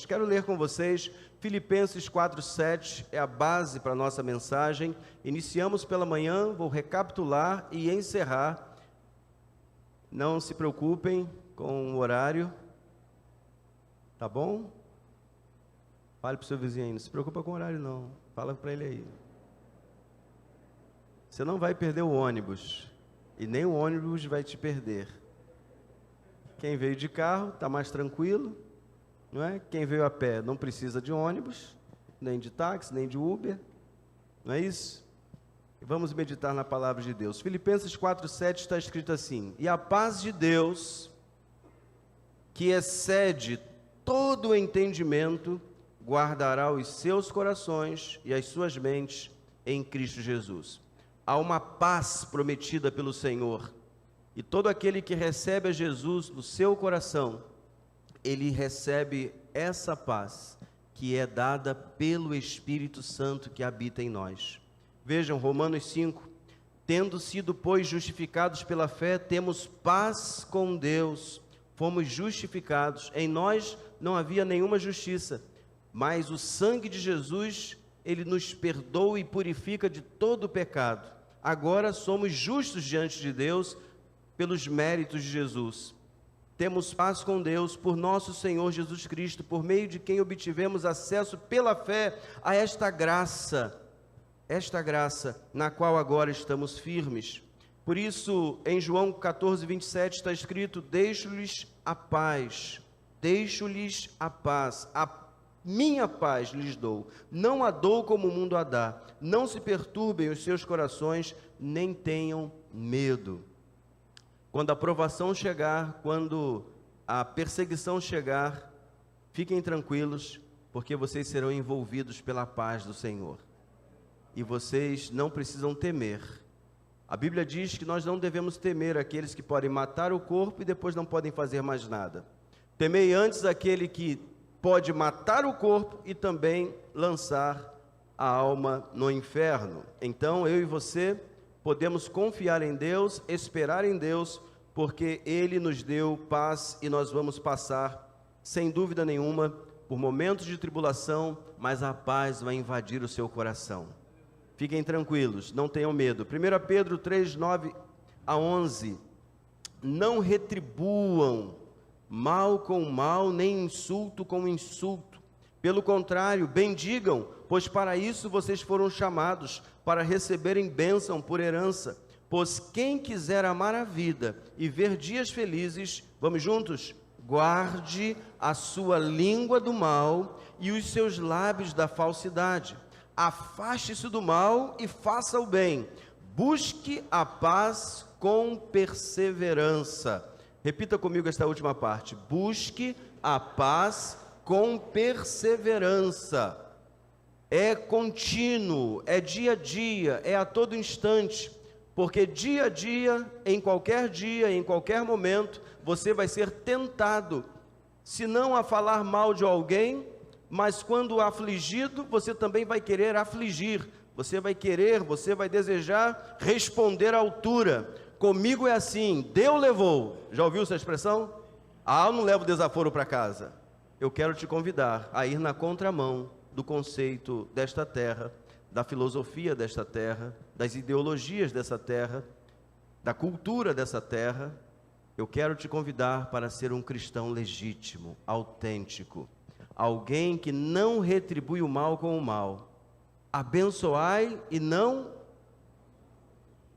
Quero ler com vocês Filipenses 4:7, é a base para a nossa mensagem. Iniciamos pela manhã, vou recapitular e encerrar. Não se preocupem com o horário, tá bom? Fale para o seu vizinho aí, não se preocupa com o horário não, fala para ele aí. Você não vai perder o ônibus, e nem o ônibus vai te perder. Quem veio de carro está mais tranquilo, não é? Quem veio a pé não precisa de ônibus, nem de táxi, nem de Uber, não é isso? E vamos meditar na palavra de Deus. Filipenses 4:7 está escrito assim: e a paz de Deus, que excede todo o entendimento, guardará os seus corações e as suas mentes em Cristo Jesus. Há uma paz prometida pelo Senhor, e todo aquele que recebe a Jesus no seu coração, ele recebe essa paz que é dada pelo Espírito Santo que habita em nós. Vejam, Romanos 5, tendo sido, pois, justificados pela fé, temos paz com Deus, fomos justificados, em nós não havia nenhuma justiça, mas o sangue de Jesus, ele nos perdoa e purifica de todo o pecado. Agora somos justos diante de Deus pelos méritos de Jesus. Temos paz com Deus por nosso Senhor Jesus Cristo, por meio de quem obtivemos acesso pela fé a esta graça na qual agora estamos firmes. Por isso, em João 14:27 está escrito: deixo-lhes a paz, a minha paz lhes dou, não a dou como o mundo a dá. Não se perturbem os seus corações, nem tenham medo. Quando a provação chegar, quando a perseguição chegar, fiquem tranquilos, porque vocês serão envolvidos pela paz do Senhor. E vocês não precisam temer. A Bíblia diz que nós não devemos temer aqueles que podem matar o corpo e depois não podem fazer mais nada. Temei antes aquele que pode matar o corpo e também lançar a alma no inferno. Então, eu e você podemos confiar em Deus, esperar em Deus, porque Ele nos deu paz e nós vamos passar, sem dúvida nenhuma, por momentos de tribulação, mas a paz vai invadir o seu coração. Fiquem tranquilos, não tenham medo. 1 Pedro 3:9-11, não retribuam mal com mal, nem insulto com insulto. Pelo contrário, bendigam, pois para isso vocês foram chamados, para receberem bênção por herança. Pois quem quiser amar a vida e ver dias felizes, vamos juntos? Guarde a sua língua do mal e os seus lábios da falsidade. Afaste-se do mal e faça o bem. Busque a paz com perseverança. Repita comigo esta última parte. Busque a paz com perseverança. É contínuo, é dia a dia, é a todo instante, porque dia a dia, em qualquer momento, você vai ser tentado, se não a falar mal de alguém, mas quando afligido, você também vai querer afligir, você vai desejar responder à altura. Comigo é assim, deu, levou. Já ouviu essa expressão? Eu não levo desaforo para casa. Eu quero te convidar a ir na contramão do conceito desta terra, da filosofia desta terra, das ideologias dessa terra, da cultura dessa terra. Eu quero te convidar para ser um cristão legítimo, autêntico, alguém que não retribui o mal com o mal. Abençoai e não...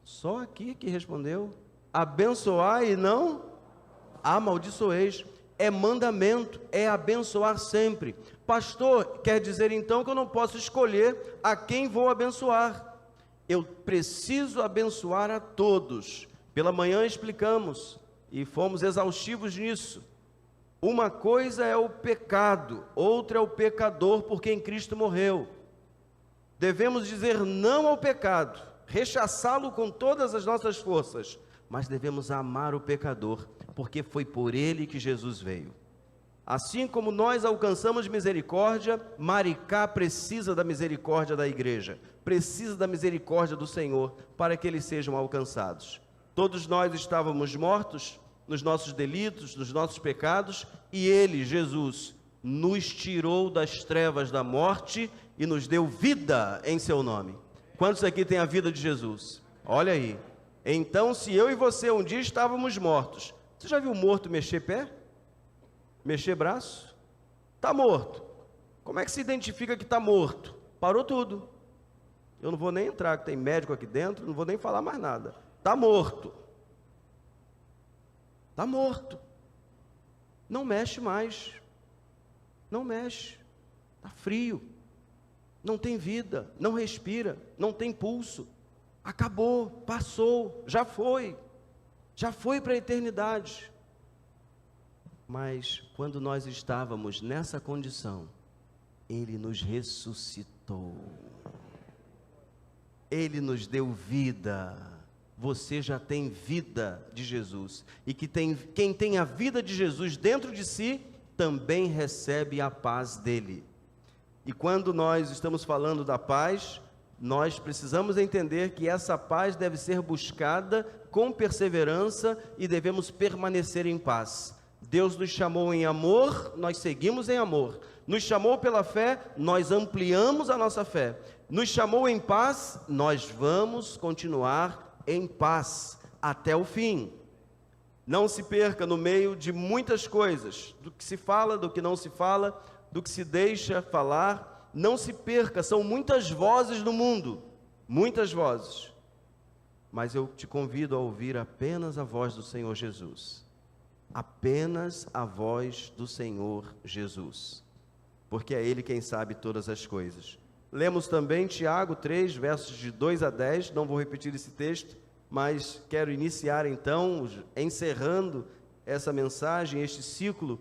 Só aqui que respondeu. Abençoai e não amaldiçoeis. É mandamento, é abençoar sempre. Pastor, quer dizer então que eu não posso escolher a quem vou abençoar. Eu preciso abençoar a todos. Pela manhã explicamos e fomos exaustivos nisso. Uma coisa é o pecado, outra é o pecador por quem Cristo morreu. Devemos dizer não ao pecado, rechaçá-lo com todas as nossas forças, mas devemos amar o pecador, porque foi por ele que Jesus veio. Assim como nós alcançamos misericórdia, Maricá precisa da misericórdia da igreja, precisa da misericórdia do Senhor, para que eles sejam alcançados. Todos nós estávamos mortos nos nossos delitos, nos nossos pecados, e ele, Jesus, nos tirou das trevas da morte e nos deu vida em seu nome. Quantos aqui têm a vida de Jesus? Olha aí. Então, se eu e você um dia estávamos mortos, você já viu morto mexer pé? Mexer braço? Está morto. Como é que se identifica que está morto? Parou tudo. Eu não vou nem entrar, que tem médico aqui dentro, não vou nem falar mais nada. Está morto. Está morto. Não mexe mais. Não mexe. Está frio. Não tem vida, não respira, não tem pulso. Acabou, passou, já foi para a eternidade. Mas quando nós estávamos nessa condição, Ele nos ressuscitou. Ele nos deu vida. Você já tem vida de Jesus. E quem tem a vida de Jesus dentro de si, também recebe a paz dele. E quando nós estamos falando da paz, nós precisamos entender que essa paz deve ser buscada com perseverança e devemos permanecer em paz. Deus nos chamou em amor, nós seguimos em amor. Nos chamou pela fé, nós ampliamos a nossa fé. Nos chamou em paz, nós vamos continuar em paz até o fim. Não se perca no meio de muitas coisas, do que se fala, do que não se fala, do que se deixa falar. Não se perca, são muitas vozes no mundo, muitas vozes. Mas eu te convido a ouvir apenas a voz do Senhor Jesus. Apenas a voz do Senhor Jesus. Porque é Ele quem sabe todas as coisas. Lemos também Tiago 3, versos de 2 a 10, não vou repetir esse texto, mas quero iniciar então, encerrando essa mensagem, este ciclo.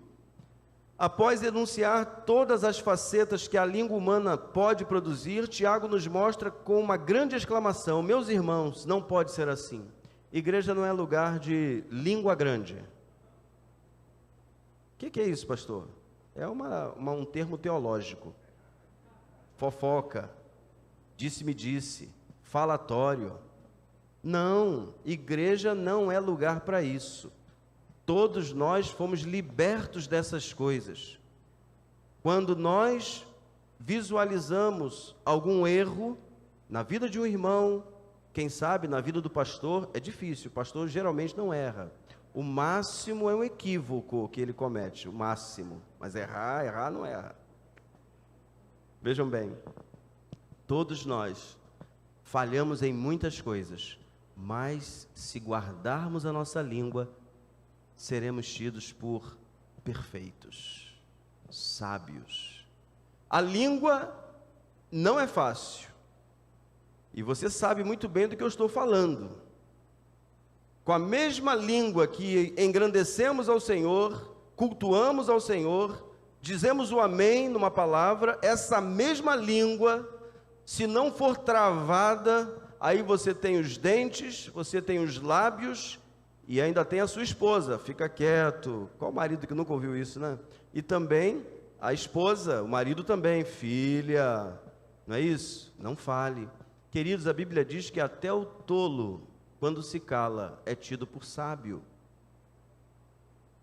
Após enunciar todas as facetas que a língua humana pode produzir, Tiago nos mostra com uma grande exclamação: meus irmãos, não pode ser assim. Igreja não é lugar de língua grande. O que é isso, pastor? É um termo teológico. Fofoca, disse-me disse, falatório. Não, igreja não é lugar para isso. Todos nós fomos libertos dessas coisas. Quando nós visualizamos algum erro na vida de um irmão, quem sabe na vida do pastor, é difícil, o pastor geralmente não erra. O máximo é um equívoco que ele comete, o máximo. Mas errar não erra. Vejam bem, todos nós falhamos em muitas coisas, mas se guardarmos a nossa língua, seremos tidos por perfeitos, sábios. A língua não é fácil, e você sabe muito bem do que eu estou falando. Com a mesma língua que engrandecemos ao Senhor, cultuamos ao Senhor, dizemos o amém numa palavra, essa mesma língua, se não for travada, aí você tem os dentes, você tem os lábios e ainda tem a sua esposa. Fica quieto. Qual marido que nunca ouviu isso, né? E também a esposa, o marido também. Filha, não é isso? Não fale. Queridos, a Bíblia diz que até o tolo, quando se cala, é tido por sábio.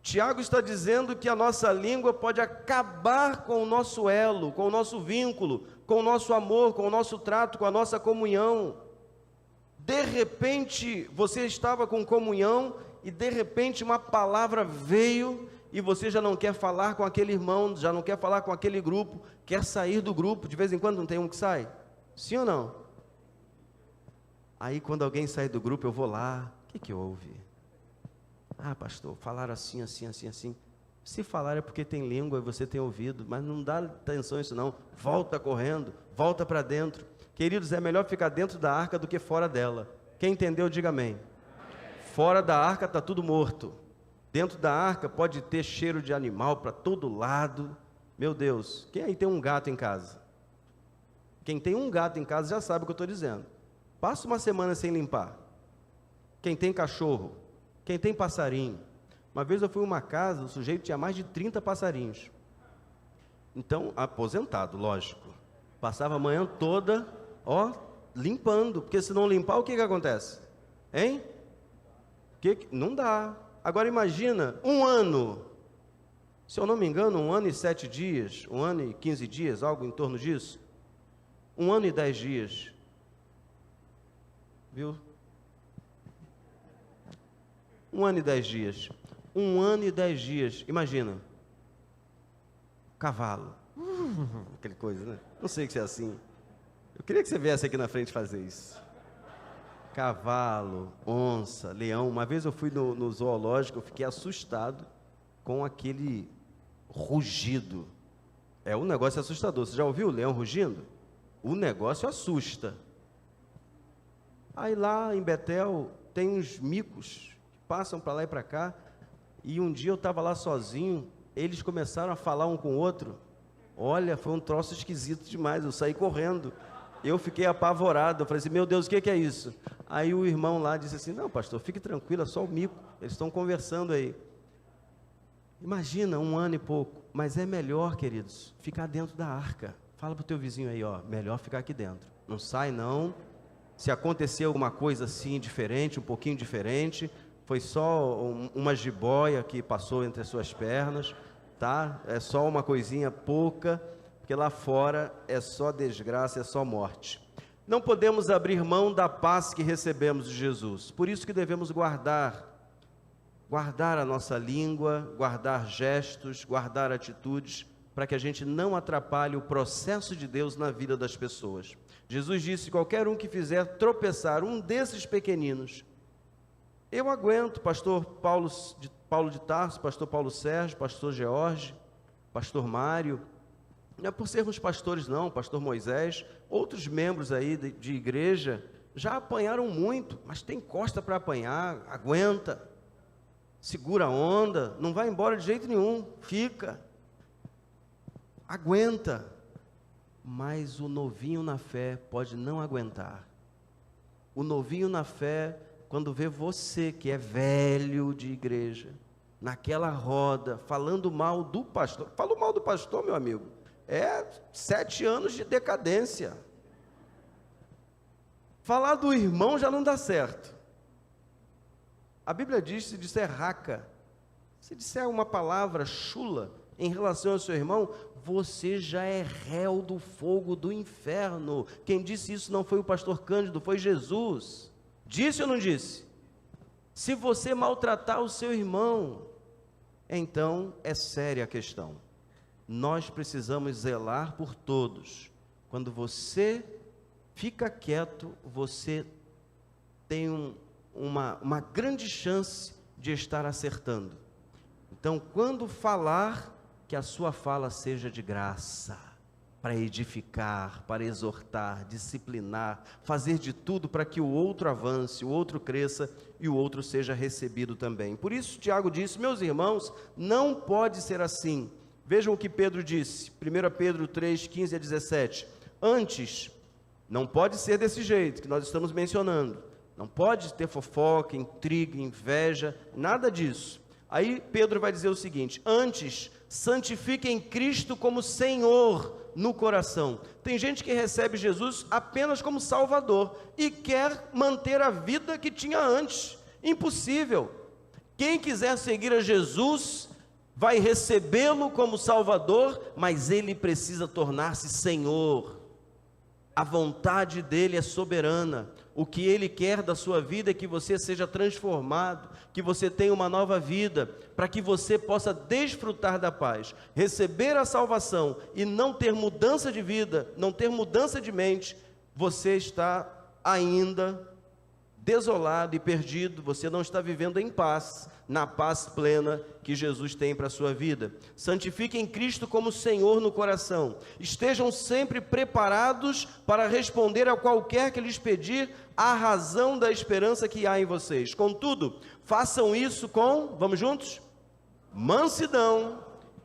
Tiago está dizendo que a nossa língua pode acabar com o nosso elo, com o nosso vínculo, com o nosso amor, com o nosso trato, com a nossa comunhão. De repente, você estava com comunhão e de repente uma palavra veio e você já não quer falar com aquele irmão, já não quer falar com aquele grupo, quer sair do grupo. De vez em quando não tem um que sai? Sim ou não? Aí quando alguém sai do grupo, eu vou lá. O que houve? Ah, pastor, falaram assim, assim, assim, assim. Se falar é porque tem língua e você tem ouvido, mas não dá atenção a isso não. Volta correndo, volta para dentro. Queridos, é melhor ficar dentro da arca do que fora dela. Quem entendeu, diga amém. Fora da arca está tudo morto. Dentro da arca pode ter cheiro de animal para todo lado. Meu Deus, quem aí tem um gato em casa? Quem tem um gato em casa já sabe o que eu estou dizendo. Passa uma semana sem limpar. Quem tem cachorro, quem tem passarinho. Uma vez eu fui em uma casa, o sujeito tinha mais de 30 passarinhos. Então, aposentado, lógico. Passava a manhã toda, limpando. Porque se não limpar, o que acontece? Hein? Não dá. Agora imagina, um ano. Se eu não me engano, 1 ano e 7 dias, 1 ano e 15 dias, algo em torno disso. 1 ano e 10 dias. Viu? 1 ano e 10 dias. 1 ano e 10 dias. Imagina. Cavalo. Aquela coisa, né? Não sei que é assim. Eu queria que você viesse aqui na frente fazer isso. Cavalo, onça, leão. Uma vez eu fui no zoológico, eu fiquei assustado com aquele rugido. Um negócio assustador. Você já ouviu o leão rugindo? O negócio assusta. Aí lá em Betel tem uns micos que passam para lá e para cá. E um dia eu estava lá sozinho, eles começaram a falar um com o outro. Olha, foi um troço esquisito demais, eu saí correndo. Eu fiquei apavorado, eu falei assim, meu Deus, o que é isso? Aí o irmão lá disse assim, não, pastor, fique tranquilo, é só o mico, eles estão conversando aí. Imagina, 1 ano e pouco, mas é melhor, queridos, ficar dentro da arca. Fala para o teu vizinho aí, ó, melhor ficar aqui dentro. Não sai não, se acontecer alguma coisa assim diferente, um pouquinho diferente, foi só uma jiboia que passou entre as suas pernas, tá? É só uma coisinha pouca, porque lá fora é só desgraça, é só morte. Não podemos abrir mão da paz que recebemos de Jesus, por isso que devemos guardar a nossa língua, guardar gestos, guardar atitudes, para que a gente não atrapalhe o processo de Deus na vida das pessoas. Jesus disse, qualquer um que fizer tropeçar um desses pequeninos, eu aguento, pastor Paulo de Tarso, pastor Paulo Sérgio, pastor George, pastor Mário, não é por sermos pastores não, pastor Moisés, outros membros aí de igreja, já apanharam muito, mas tem costa para apanhar, aguenta, segura a onda, não vai embora de jeito nenhum, fica, aguenta, mas o novinho na fé pode não aguentar. O novinho na fé, quando vê você que é velho de igreja, naquela roda, falando mal do pastor, fala mal do pastor, meu amigo, 7 anos de decadência. Falar do irmão já não dá certo. A Bíblia diz, se disser raca, se disser uma palavra chula em relação ao seu irmão, você já é réu do fogo do inferno. Quem disse isso não foi o pastor Cândido, foi Jesus. Disse ou não disse? Se você maltratar o seu irmão, então é séria a questão. Nós precisamos zelar por todos. Quando você fica quieto, você tem uma grande chance de estar acertando. Então, quando falar, que a sua fala seja de graça, para edificar, para exortar, disciplinar, fazer de tudo para que o outro avance, o outro cresça e o outro seja recebido também. Por isso, Tiago disse, meus irmãos, não pode ser assim. Vejam o que Pedro disse, 1 Pedro 3, 15 a 17. Antes, não pode ser desse jeito que nós estamos mencionando. Não pode ter fofoca, intriga, inveja, nada disso. Aí Pedro vai dizer o seguinte, antes, santifiquem Cristo como Senhor no coração. Tem gente que recebe Jesus apenas como Salvador e quer manter a vida que tinha antes. Impossível. Quem quiser seguir a Jesus vai recebê-lo como Salvador, mas ele precisa tornar-se Senhor. A vontade dele é soberana. O que ele quer da sua vida é que você seja transformado, que você tenha uma nova vida, para que você possa desfrutar da paz, receber a salvação e não ter mudança de vida, não ter mudança de mente. Você está ainda desolado e perdido, você não está vivendo em paz, na paz plena que Jesus tem para a sua vida. Santifiquem Cristo como Senhor no coração, estejam sempre preparados para responder a qualquer que lhes pedir a razão da esperança que há em vocês. Contudo, façam isso com, vamos juntos? Mansidão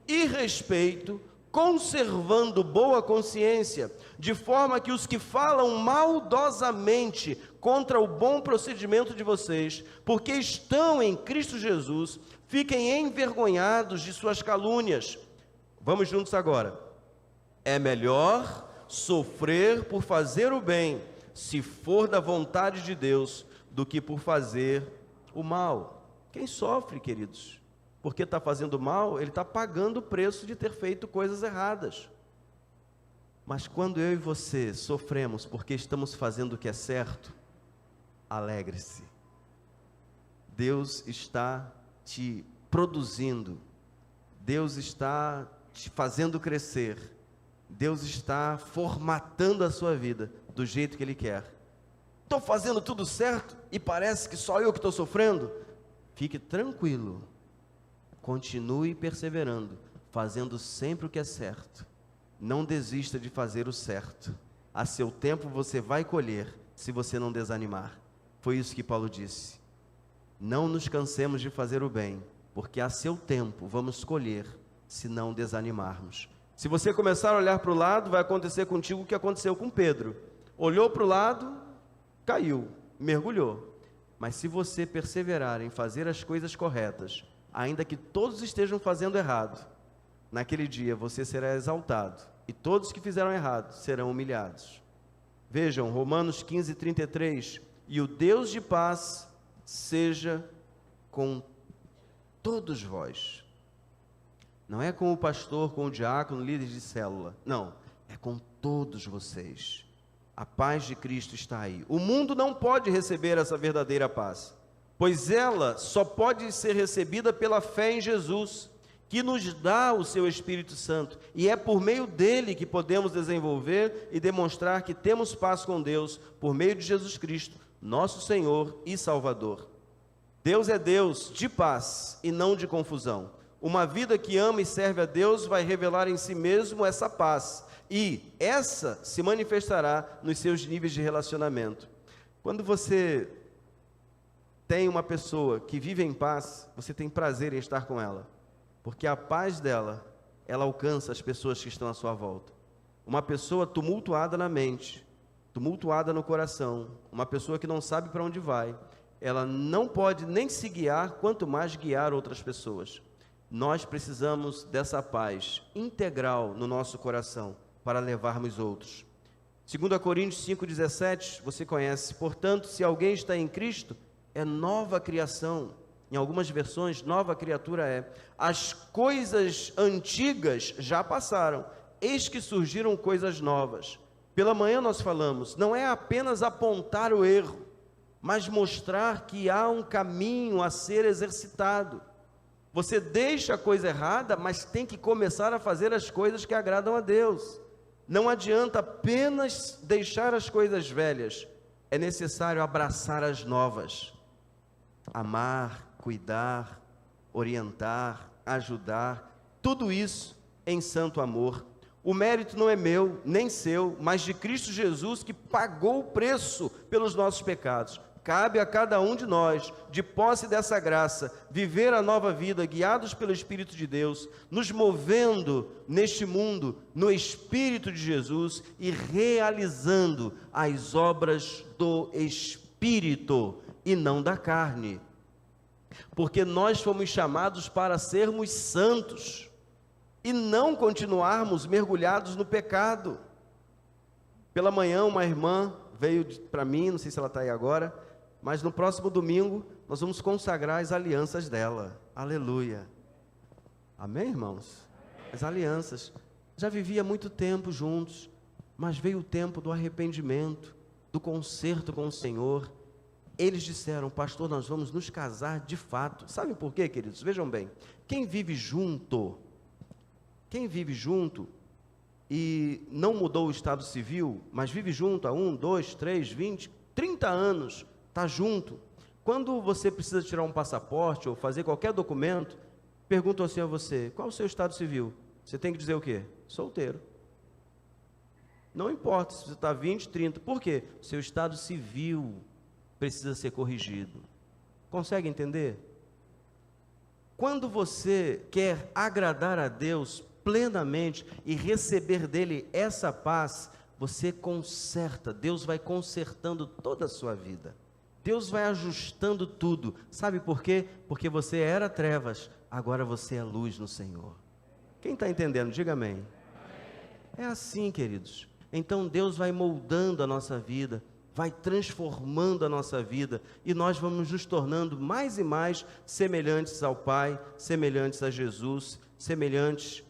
e respeito, conservando boa consciência, de forma que os que falam maldosamente contra o bom procedimento de vocês, porque estão em Cristo Jesus, fiquem envergonhados de suas calúnias. Vamos juntos agora. É melhor sofrer por fazer o bem, se for da vontade de Deus, do que por fazer o mal. Quem sofre, queridos? porque está fazendo mal, ele está pagando o preço de ter feito coisas erradas. Mas quando eu e você sofremos porque estamos fazendo o que é certo, alegre-se. Deus está te produzindo, Deus está te fazendo crescer, Deus está formatando a sua vida do jeito que Ele quer. Estou fazendo tudo certo e parece que só eu que estou sofrendo? Fique tranquilo, continue perseverando, fazendo sempre o que é certo. Não desista de fazer o certo. A seu tempo você vai colher, se você não desanimar. Foi isso que Paulo disse. Não nos cansemos de fazer o bem, porque a seu tempo vamos colher, se não desanimarmos. Se você começar a olhar para o lado, vai acontecer contigo o que aconteceu com Pedro. Olhou para o lado, caiu, mergulhou. Mas se você perseverar em fazer as coisas corretas, ainda que todos estejam fazendo errado, naquele dia você será exaltado, e todos que fizeram errado serão humilhados. Vejam, Romanos 15:33, e o Deus de paz seja com todos vós. Não é com o pastor, com o diácono, líder de célula, não, é com todos vocês. A paz de Cristo está aí. O mundo não pode receber essa verdadeira paz, pois ela só pode ser recebida pela fé em Jesus, que nos dá o seu Espírito Santo, e é por meio dele que podemos desenvolver e demonstrar que temos paz com Deus, por meio de Jesus Cristo, nosso Senhor e Salvador. Deus é Deus de paz e não de confusão. Uma vida que ama e serve a Deus vai revelar em si mesmo essa paz, e essa se manifestará nos seus níveis de relacionamento. Quando você tem uma pessoa que vive em paz, você tem prazer em estar com ela, porque a paz dela, ela alcança as pessoas que estão à sua volta. Uma pessoa tumultuada na mente, tumultuada no coração, uma pessoa que não sabe para onde vai, ela não pode nem se guiar, quanto mais guiar outras pessoas. Nós precisamos dessa paz integral no nosso coração, para levarmos outros. 2 Coríntios 5,17, você conhece. Portanto, se alguém está em Cristo, é nova criação. Em algumas versões, nova criatura é. As coisas antigas já passaram, eis que surgiram coisas novas. Pela manhã nós falamos, não é apenas apontar o erro, mas mostrar que há um caminho a ser exercitado. Você deixa a coisa errada, mas tem que começar a fazer as coisas que agradam a Deus. Não adianta apenas deixar as coisas velhas, é necessário abraçar as novas. Amar, cuidar, orientar, ajudar, tudo isso em santo amor. O mérito não é meu, nem seu, mas de Cristo Jesus, que pagou o preço pelos nossos pecados. Cabe a cada um de nós, de posse dessa graça, viver a nova vida, guiados pelo Espírito de Deus, nos movendo neste mundo, no Espírito de Jesus e realizando as obras do Espírito e não da carne. Porque nós fomos chamados para sermos santos e não continuarmos mergulhados no pecado. Pela manhã, uma irmã veio para mim, não sei se ela está aí agora, mas no próximo domingo nós vamos consagrar as alianças dela. Aleluia. Amém, irmãos? As alianças. Já vivia muito tempo juntos, mas veio o tempo do arrependimento, do conserto com o Senhor. Eles disseram, pastor, nós vamos nos casar de fato. Sabem por quê, queridos? Vejam bem, quem vive junto e não mudou o estado civil, mas vive junto há 1, 2, 3, 20, 30 anos, está junto. Quando você precisa tirar um passaporte ou fazer qualquer documento, perguntam assim a você, qual é o seu estado civil? Você tem que dizer o quê? Solteiro. Não importa se você está 20, 30, por quê? O seu estado civil precisa ser corrigido. Consegue entender? Quando você quer agradar a Deus plenamente e receber dele essa paz, você conserta, Deus vai consertando toda a sua vida. Deus vai ajustando tudo. Sabe por quê? Porque você era trevas, agora você é luz no Senhor. Quem está entendendo? Diga amém. Amém. É assim, queridos. Então Deus vai moldando a nossa vida, vai transformando a nossa vida, e nós vamos nos tornando mais e mais semelhantes ao Pai, semelhantes a Jesus, semelhantes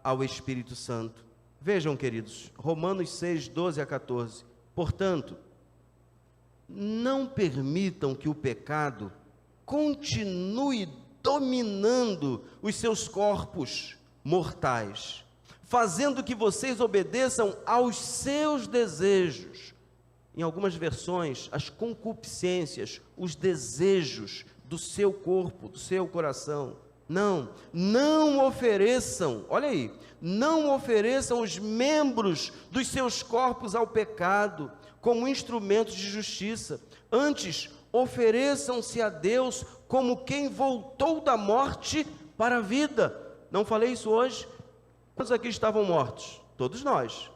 ao Espírito Santo. Vejam, queridos, Romanos 6, 12 a 14. Portanto, não permitam que o pecado continue dominando os seus corpos mortais, fazendo que vocês obedeçam aos seus desejos. Em algumas versões, as concupiscências, os desejos do seu corpo, do seu coração. Não ofereçam, olha aí, não ofereçam os membros dos seus corpos ao pecado como instrumentos de justiça. Antes, ofereçam-se a Deus como quem voltou da morte para a vida. Não falei isso hoje? Quantos aqui estavam mortos? Todos nós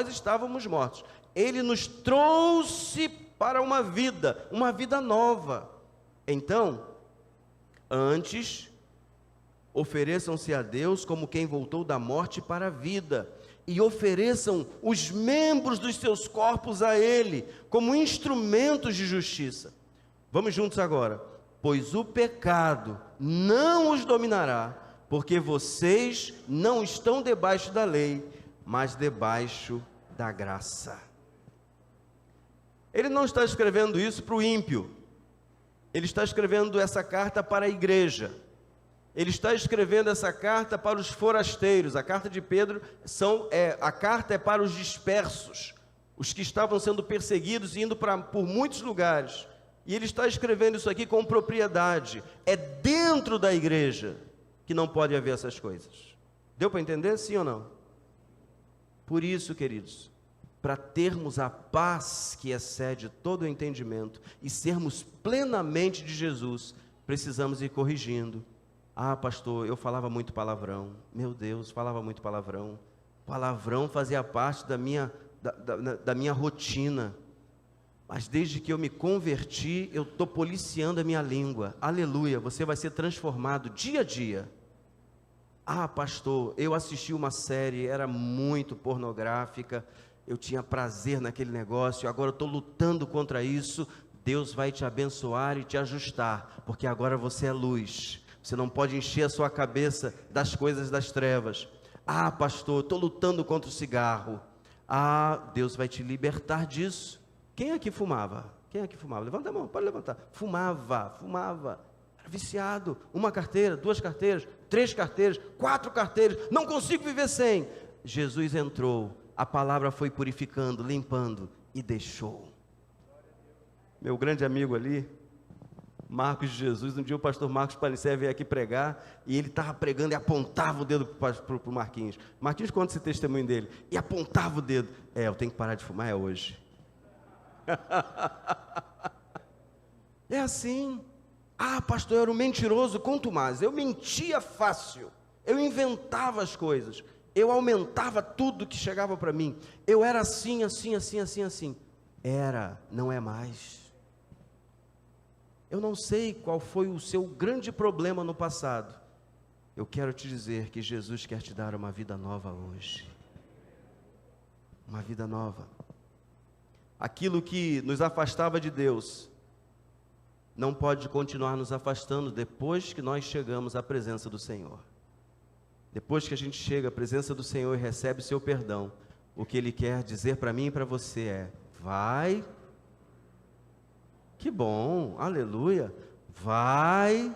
estávamos mortos. Ele nos trouxe para uma vida nova. Então, antes, ofereçam-se a Deus como quem voltou da morte para a vida, e ofereçam os membros dos seus corpos a Ele, como instrumentos de justiça. Vamos juntos agora. Pois o pecado não os dominará, porque vocês não estão debaixo da lei, mas debaixo da graça. Ele não está escrevendo isso para o ímpio. Ele está escrevendo essa carta para a igreja. Ele está escrevendo essa carta para os forasteiros. A carta de Pedro a carta é para os dispersos, os que estavam sendo perseguidos e indo por muitos lugares. E ele está escrevendo isso aqui com propriedade. É dentro da igreja que não pode haver essas coisas. Deu para entender, sim ou não? Por isso, queridos, para termos a paz que excede todo o entendimento e sermos plenamente de Jesus, precisamos ir corrigindo. Ah, pastor, eu falava muito palavrão. Meu Deus, falava muito palavrão. Palavrão fazia parte da minha rotina. Mas desde que eu me converti, eu estou policiando a minha língua. Aleluia, você vai ser transformado dia a dia. Ah, pastor, eu assisti uma série, era muito pornográfica, eu tinha prazer naquele negócio, agora eu estou lutando contra isso. Deus vai te abençoar e te ajustar, porque agora você é luz. Você não pode encher a sua cabeça das coisas das trevas. Ah, pastor, estou lutando contra o cigarro. Ah, Deus vai te libertar disso. Quem aqui fumava? Quem aqui fumava? Levanta a mão, pode levantar. Fumava. Era viciado. 1 carteira, 2 carteiras, 3 carteiras, 4 carteiras. Não consigo viver sem. Jesus entrou. A palavra foi purificando, limpando e deixou. Meu grande amigo ali, Marcos de Jesus, um dia o pastor Marcos Panicé veio aqui pregar, e ele estava pregando e apontava o dedo para o Marquinhos. Marquinhos conta esse testemunho dele, e apontava o dedo. Eu tenho que parar de fumar, hoje. É assim. Ah, pastor, eu era um mentiroso, quanto mais. Eu mentia fácil, eu inventava as coisas, eu aumentava tudo que chegava para mim. Eu era assim. Não é mais. Eu não sei qual foi o seu grande problema no passado. Eu quero te dizer que Jesus quer te dar uma vida nova hoje. Uma vida nova. Aquilo que nos afastava de Deus não pode continuar nos afastando depois que nós chegamos à presença do Senhor. Depois que a gente chega à presença do Senhor e recebe o seu perdão, o que Ele quer dizer para mim e para você é: vai. Que bom, aleluia. Vai,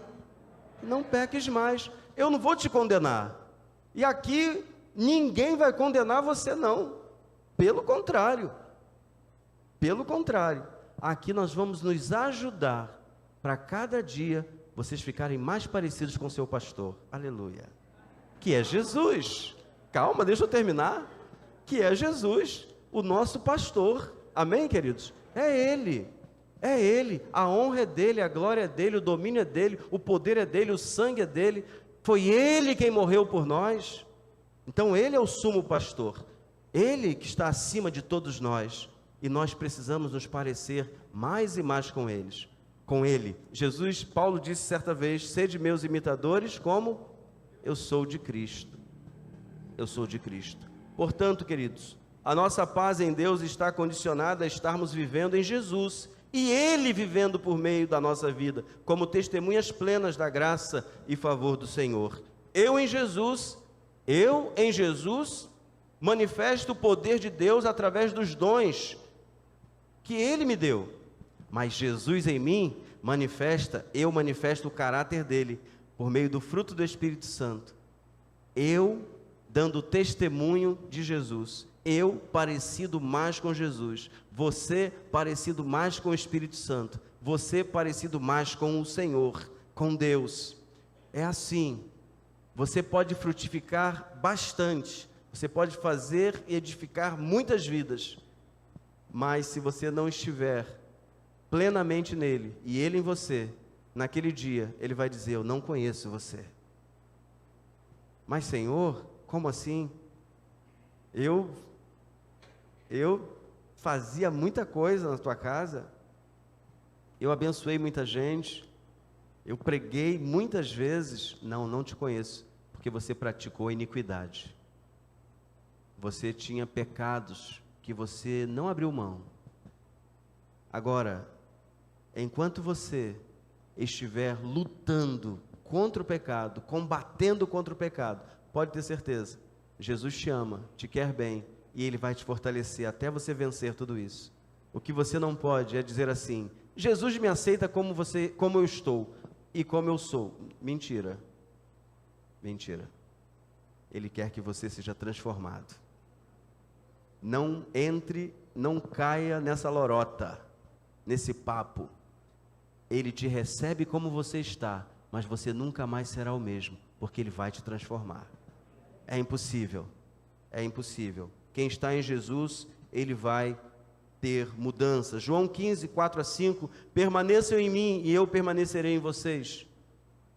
não peques mais. Eu não vou te condenar. E aqui ninguém vai condenar você, não. Pelo contrário. Aqui nós vamos nos ajudar para cada dia vocês ficarem mais parecidos com seu pastor. Aleluia. Que é Jesus. Calma, deixa eu terminar. Que é Jesus, o nosso pastor. Amém, queridos? É Ele. É Ele, a honra é dEle, a glória é dEle, o domínio é dEle, o poder é dEle, o sangue é dEle. Foi Ele quem morreu por nós. Então Ele é o sumo pastor, Ele que está acima de todos nós, e nós precisamos nos parecer mais e mais com Ele. Paulo disse certa vez: sede meus imitadores, como eu sou de Cristo. Portanto, queridos, A nossa paz em Deus está condicionada a estarmos vivendo em Jesus, e Ele vivendo por meio da nossa vida, como testemunhas plenas da graça e favor do Senhor. Eu em Jesus manifesto o poder de Deus através dos dons que Ele me deu, mas Jesus em mim eu manifesto o caráter dEle, por meio do fruto do Espírito Santo. Eu dando testemunho de Jesus, eu parecido mais com Jesus, você parecido mais com o Espírito Santo, você parecido mais com o Senhor, com Deus. É assim, você pode frutificar bastante, você pode fazer e edificar muitas vidas, mas se você não estiver plenamente nele e ele em você, naquele dia ele vai dizer: eu não conheço você. Mas Senhor, como assim? Eu fazia muita coisa na tua casa, eu abençoei muita gente, eu preguei muitas vezes. Não te conheço, porque você praticou iniquidade, você tinha pecados que você não abriu mão. Agora, enquanto você estiver lutando contra o pecado, combatendo contra o pecado, pode ter certeza, Jesus te ama, te quer bem, e Ele vai te fortalecer até você vencer tudo isso. O que você não pode é dizer assim: Jesus me aceita como eu estou e como eu sou. Mentira. Mentira. Ele quer que você seja transformado. Não caia nessa lorota, nesse papo. Ele te recebe como você está, mas você nunca mais será o mesmo, porque Ele vai te transformar. É impossível. É impossível. Quem está em Jesus, ele vai ter mudança. João 15, 4-5, permaneçam em mim e eu permanecerei em vocês.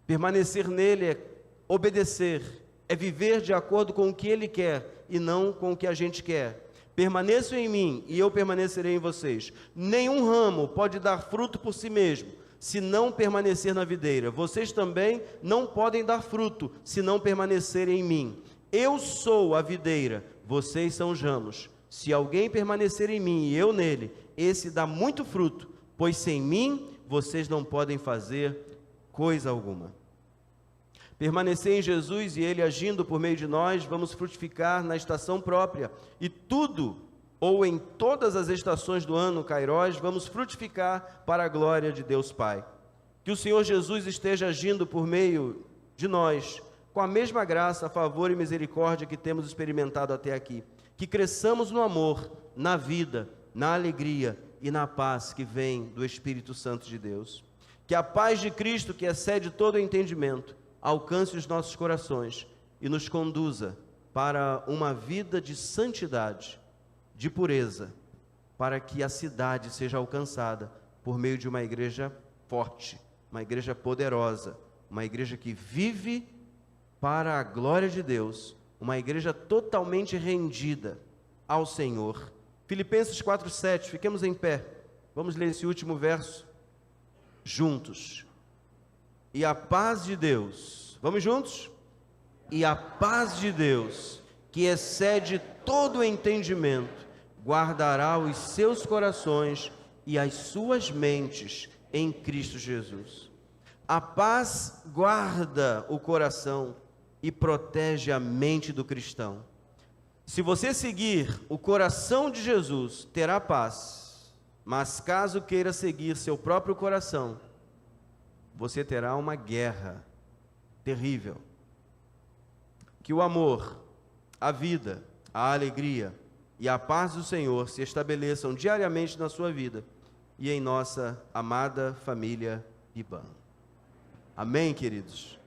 Permanecer nele é obedecer, é viver de acordo com o que ele quer e não com o que a gente quer. Permaneçam em mim e eu permanecerei em vocês. Nenhum ramo pode dar fruto por si mesmo, se não permanecer na videira. Vocês também não podem dar fruto, se não permanecerem em mim. Eu sou a videira, vocês são os ramos. Se alguém permanecer em mim e eu nele, esse dá muito fruto, pois sem mim vocês não podem fazer coisa alguma. Permanecer em Jesus e Ele agindo por meio de nós, vamos frutificar na estação própria. E tudo, ou em todas as estações do ano, Kairós, vamos frutificar para a glória de Deus Pai. Que o Senhor Jesus esteja agindo por meio de nós, com a mesma graça, favor e misericórdia que temos experimentado até aqui. Que cresçamos no amor, na vida, na alegria e na paz que vem do Espírito Santo de Deus. Que a paz de Cristo, que excede todo o entendimento, alcance os nossos corações e nos conduza para uma vida de santidade, de pureza, para que a cidade seja alcançada por meio de uma igreja forte, uma igreja poderosa, uma igreja que vive para a glória de Deus, uma igreja totalmente rendida ao Senhor. Filipenses 4:7, fiquemos em pé, vamos ler esse último verso juntos. E a paz de Deus, vamos juntos? E a paz de Deus, que excede todo o entendimento, guardará os seus corações e as suas mentes em Cristo Jesus. A paz guarda o coração e protege a mente do cristão. Se você seguir o coração de Jesus, terá paz, mas caso queira seguir seu próprio coração, você terá uma guerra terrível. Que o amor, a vida, a alegria e a paz do Senhor se estabeleçam diariamente na sua vida e em nossa amada família IBAN. Amém, queridos?